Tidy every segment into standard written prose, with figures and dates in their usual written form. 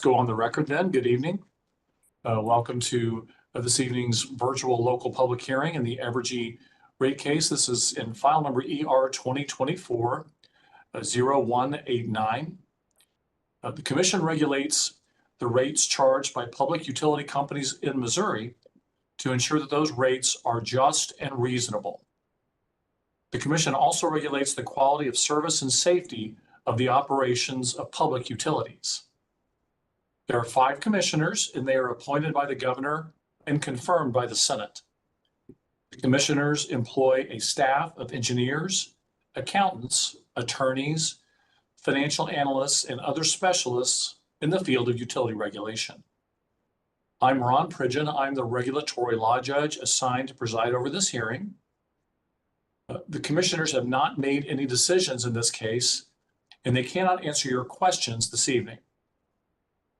Go on the record then. Good evening. Welcome to this evening's virtual local public hearing in the Evergy rate case. This is in file number ER 2024-0189. The commission regulates the rates charged by public utility companies in Missouri to ensure that those rates are just and reasonable. The commission also regulates the quality of service and safety of the operations of public utilities. There are 5 commissioners, and they are appointed by the governor and confirmed by the Senate. The commissioners employ a staff of engineers, accountants, attorneys, financial analysts, and other specialists in the field of utility regulation. I'm Ron Pridgeon. I'm the regulatory law judge assigned to preside over this hearing. The commissioners have not made any decisions in this case, and they cannot answer your questions this evening.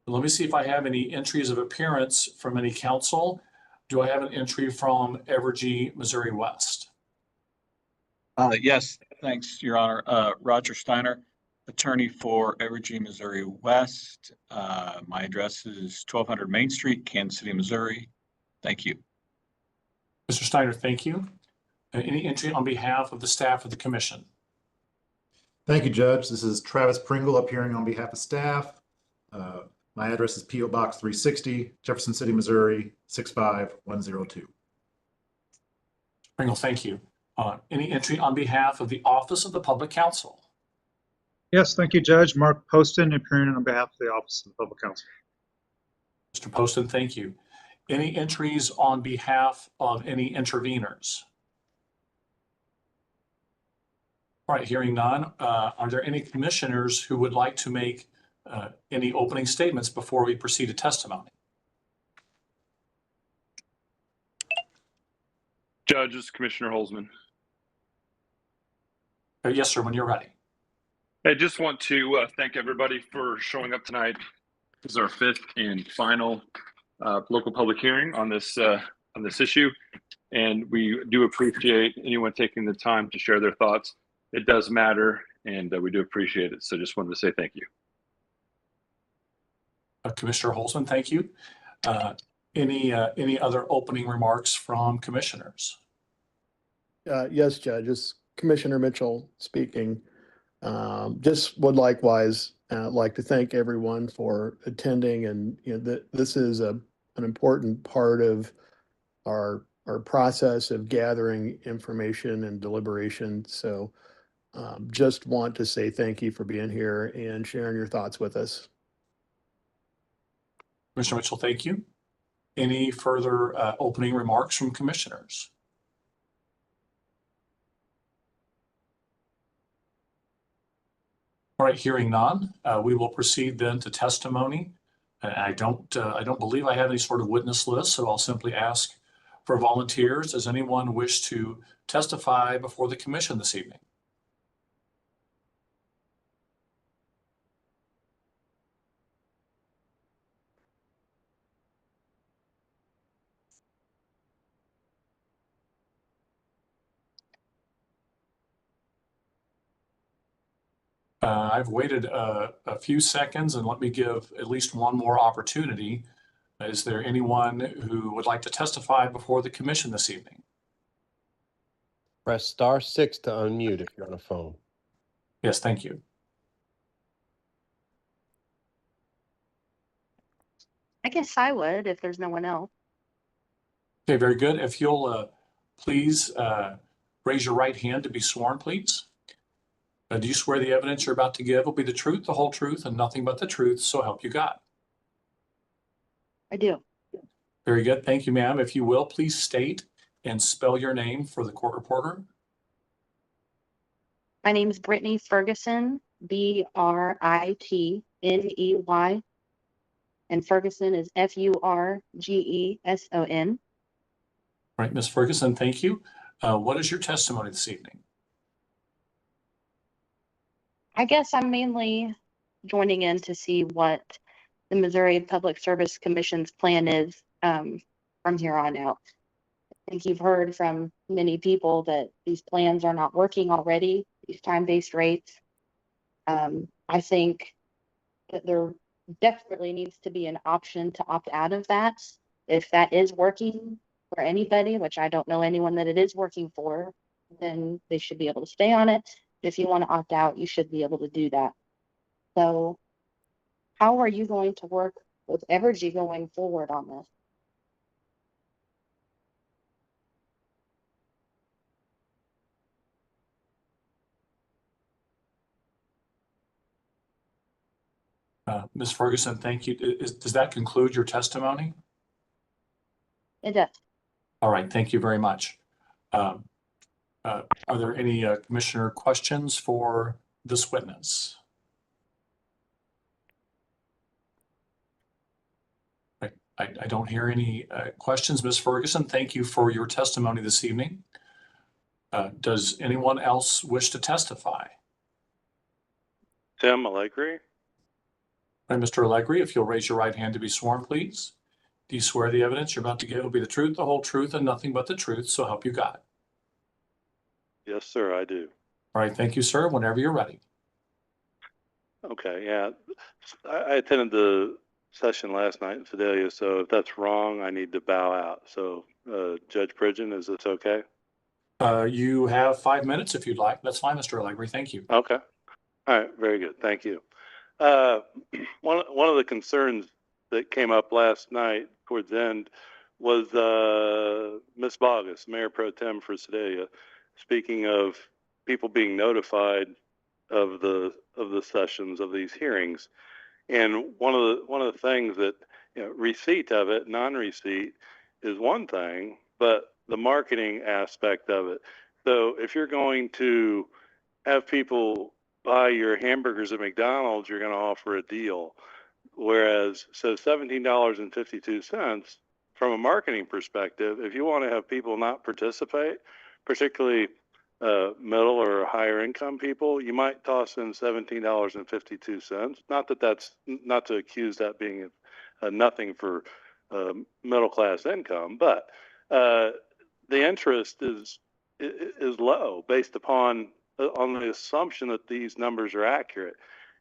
Let me see if I have any entries of appearance from any council. Do I have an entry from Evergy, Missouri West? Yes, thanks, Your Honor. Roger Steiner, attorney for Evergy, Missouri West. My address is 1200 Main Street, Kansas City, Missouri. Thank you. Mr. Steiner, thank you. Any entry on behalf of the staff of the commission? Thank you, Judge. This is Travis Pringle appearing on behalf of staff. My address is P.O. Box 360, Jefferson City, Missouri, 65102. Pringle, thank you. Any entry on behalf of the Office of the Public Counsel? Yes, thank you, Judge. Mark Poston appearing on behalf of the Office of the Public Counsel. Mr. Poston, thank you. Any entries on behalf of any interveners? All right, hearing none. Are there any commissioners who would like to make any opening statements before we proceed to testimony? Judge, this is Commissioner Holzman. Yes, sir, when you're ready. I just want to thank everybody for showing up tonight. This is our 5th and final local public hearing on this issue, and we do appreciate anyone taking the time to share their thoughts. It does matter, and we do appreciate it. So just wanted to say thank you. Commissioner Holzman, thank you. Any other opening remarks from commissioners? Yes, Judge. It's Commissioner Mitchell speaking. Just would likewise like to thank everyone for attending, and this is an important part of our process of gathering information and deliberation. So just want to say thank you for being here and sharing your thoughts with us. Commissioner Mitchell, thank you. Any further opening remarks from commissioners? All right, hearing none, we will proceed then to testimony. I don't believe I have any sort of witness list, so I'll simply ask for volunteers. Does anyone wish to testify before the commission this evening? I've waited a few seconds, and let me give at least one more opportunity. Is there anyone who would like to testify before the commission this evening? Press *6 to unmute if you're on a phone. Yes, thank you. I guess I would if there's no one else. Okay, very good. If you'll please raise your right hand to be sworn, please. Do you swear the evidence you're about to give will be the truth, the whole truth, and nothing but the truth, so help you God? I do. Very good. Thank you, ma'am. If you will, please state and spell your name for the court reporter. My name is Brittany Ferguson, Britney, and Ferguson is Furgeson. All right, Ms. Ferguson, thank you. What is your testimony this evening? I guess I'm mainly joining in to see what the Missouri Public Service Commission's plan is from here on out. I think you've heard from many people that these plans are not working already, these time-based rates. I think that they're definitely needs to be an option to opt out of that. If that is working for anybody, which I don't know anyone that it is working for, then they should be able to stay on it. If you want to opt out, you should be able to do that. So how are you going to work with Evergy going forward on this? Ms. Ferguson, thank you. Does that conclude your testimony? It does. All right, thank you very much. Are there any commissioner questions for this witness? I don't hear any questions. Ms. Ferguson, thank you for your testimony this evening. Does anyone else wish to testify? Tim Allegri. All right, Mr. Allegri, if you'll raise your right hand to be sworn, please. Do you swear the evidence you're about to give will be the truth, the whole truth, and nothing but the truth, so help you God? Yes, sir, I do. All right, thank you, sir. Whenever you're ready. Okay, yeah. I attended the session last night in Fidelia, so if that's wrong, I need to bow out. So, Judge Pridgeon, is this okay? You have 5 minutes if you'd like. That's fine, Mr. Allegri. Thank you. Okay. All right, very good. Thank you. One of the concerns that came up last night towards the end was Ms. Bogus, Mayor Pro Tem for Sedalia, speaking of people being notified of the sessions of these hearings. And one of the things that, you know, receipt of it, non-receipt is one thing, but the marketing aspect of it. So if you're going to have people buy your hamburgers at McDonald's, you're going to offer a deal. Whereas, so $17.52 from a marketing perspective, if you want to have people not participate, particularly middle or higher income people, you might toss in $17.52. Not that that's not to accuse that being nothing for middle class income, but the interest is low based upon on the assumption that these numbers are accurate,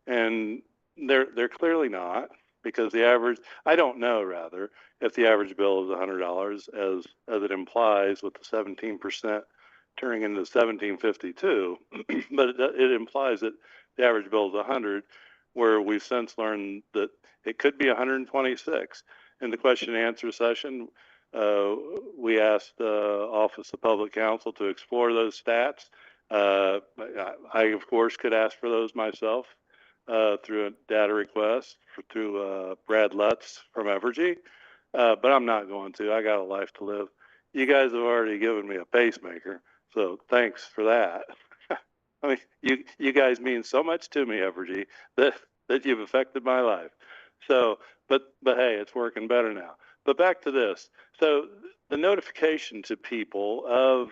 and they're clearly not, because the average, I don't know rather if the average bill is $100 as it implies with the 17% turning into 1752, but it implies that the average bill is 100, where we've since learned that it could be 126. In the question and answer session, we asked the Office of Public Counsel to explore those stats. I, of course, could ask for those myself through a data request through Brad Lutz from Evergy, but I'm not going to. I got a life to live. You guys have already given me a pacemaker, so thanks for that. I mean, you guys mean so much to me, Evergy, that you've affected my life. So, but hey, it's working better now. But back to this. So the notification to people of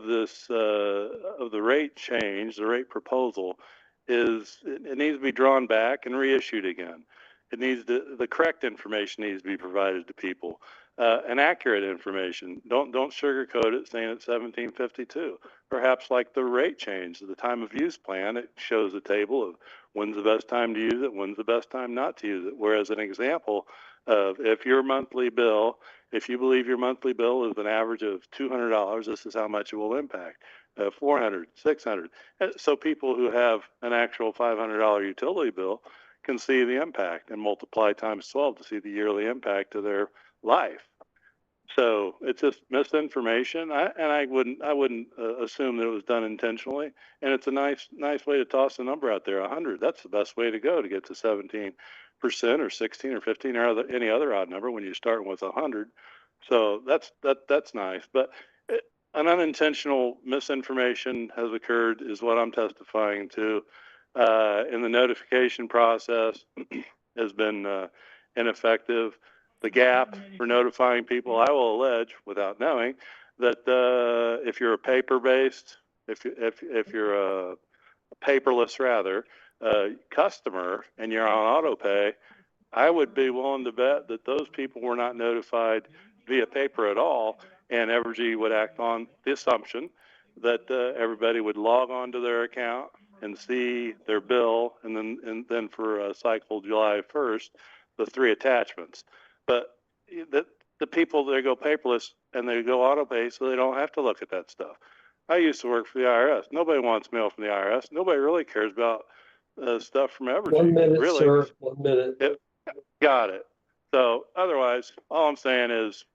this of the rate change, the rate proposal, is it needs to be drawn back and reissued again. It needs the correct information needs to be provided to people, and accurate information. Don't sugarcoat it saying it's 1752. Perhaps like the rate change, the time of use plan, it shows a table of when's the best time to use it, when's the best time not to use it. Whereas an example of if your monthly bill, if you believe your monthly bill is an average of $200, this is how much it will impact. 400, 600. So people who have an actual $500 utility bill can see the impact and multiply times 12 to see the yearly impact of their life. So it's just misinformation. I wouldn't assume that it was done intentionally. And it's a nice way to toss a number out there. 100. That's the best way to go to get to 17% or 16 or 15 or any other odd number when you're starting with 100. So that's nice. But an unintentional misinformation has occurred, is what I'm testifying to. In the notification process has been ineffective. The gap for notifying people, I will allege, without knowing, that if you're a paper-based, if you're a paperless rather customer and you're on auto pay, I would be willing to bet that those people were not notified via paper at all, and Evergy would act on the assumption that everybody would log on to their account and see their bill, and then for cycle July 1st, the 3 attachments. But the people, they go paperless and they go auto pay, so they don't have to look at that stuff. I used to work for the IRS. Nobody wants mail from the IRS. Nobody really cares about stuff from Evergy. 1 minute, really. sir. 1 minute. Got it. So otherwise, all I'm saying is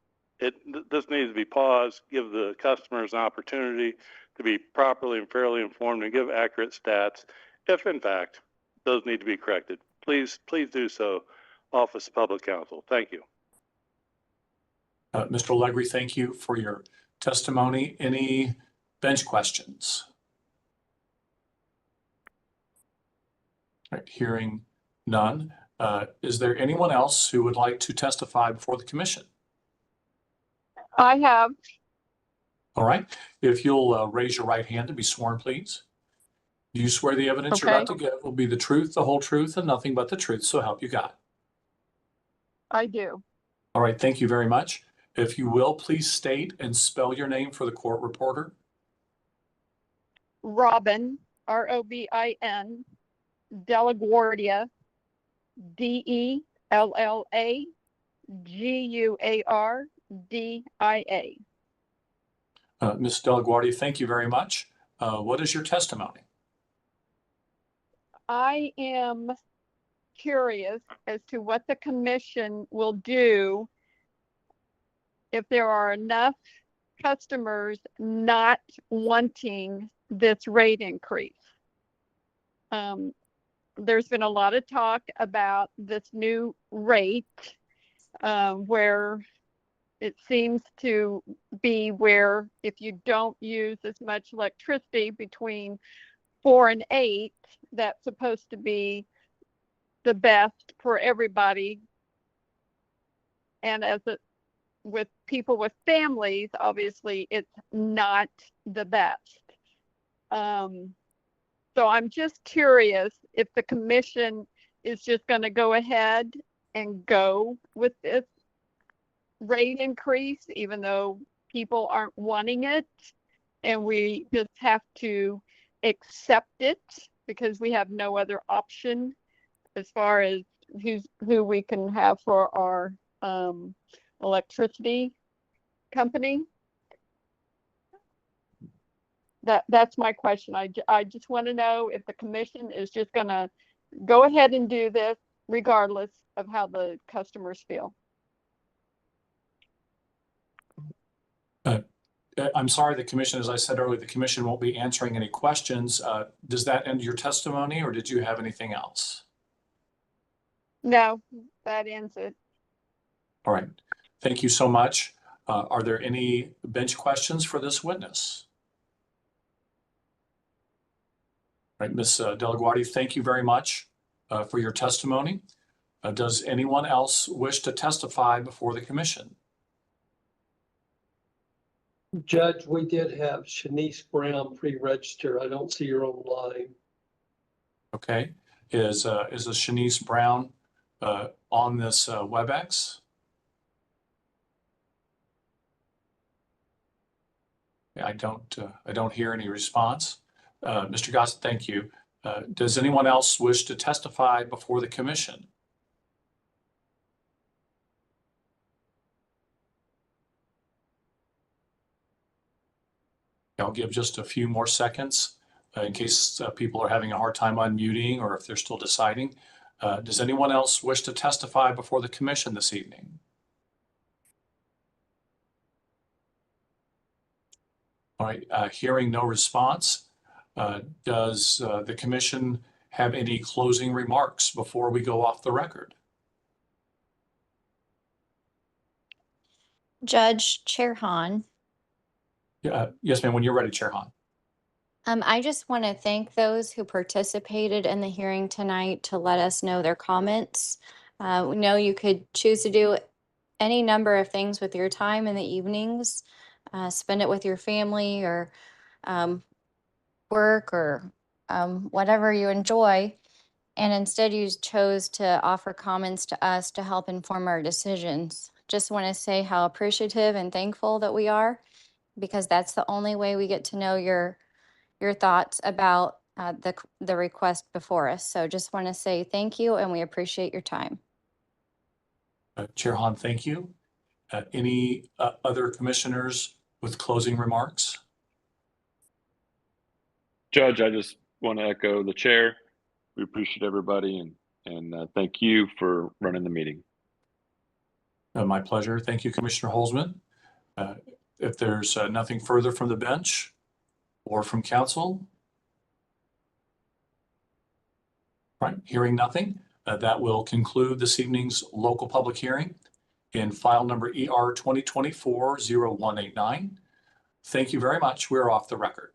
this needs to be paused, give the customers an opportunity to be properly and fairly informed and give accurate stats if in fact those need to be corrected. Please do so, Office of Public Counsel. Thank you. Mr. Allegri, thank you for your testimony. Any bench questions? All right, hearing none. Is there anyone else who would like to testify before the commission? I have. All right, if you'll raise your right hand to be sworn, please. Do you swear the evidence you're about to give will be the truth, the whole truth, and nothing but the truth, so help you God? I do. All right, thank you very much. If you will, please state and spell your name for the court reporter. Robin, R-O-B-I-N, DeLaGuardia, D-E-L-L-A-G-U-A-R-D-I-A. Ms. DeLaGuardia, thank you very much. What is your testimony? I am curious as to what the commission will do if there are enough customers not wanting this rate increase. There's been a lot of talk about this new rate where it seems to be where if you don't use as much electricity between 4 and 8, that's supposed to be the best for everybody. And with people with families, obviously it's not the best. So I'm just curious if the commission is just going to go ahead and go with this rate increase, even though people aren't wanting it, and we just have to accept it because we have no other option as far as who we can have for our electricity company. That's my question. I just want to know if the commission is just going to go ahead and do this regardless of how the customers feel. I'm sorry, the commission, as I said earlier, the commission won't be answering any questions. Does that end your testimony, or did you have anything else? No, that ends it. All right. Thank you so much. Are there any bench questions for this witness? All right, Ms. DeLaGuardia, thank you very much for your testimony. Does anyone else wish to testify before the commission? Judge, we did have Shanice Brown pre-register. I don't see her online. Okay. Is a Shanice Brown on this WebEx? I don't hear any response. Mr. Gossett, thank you. Does anyone else wish to testify before the commission? I'll give just a few more seconds in case people are having a hard time unmuting or if they're still deciding. Does anyone else wish to testify before the commission this evening? All right, hearing no response, does the commission have any closing remarks before we go off the record? Judge, Chair Hahn. Yes, ma'am, when you're ready, Chair Hahn. I just want to thank those who participated in the hearing tonight to let us know their comments. We know you could choose to do any number of things with your time in the evenings, spend it with your family or work or whatever you enjoy. And instead you chose to offer comments to us to help inform our decisions. Just want to say how appreciative and thankful that we are, because that's the only way we get to know your thoughts about the request before us. So just want to say thank you and we appreciate your time. Chair Hahn, thank you. Any other commissioners with closing remarks? Judge, I just want to echo the chair. We appreciate everybody and thank you for running the meeting. My pleasure. Thank you, Commissioner Holzman. If there's nothing further from the bench or from council, right, hearing nothing, that will conclude this evening's local public hearing in file number ER 2024-0189. Thank you very much. We're off the record.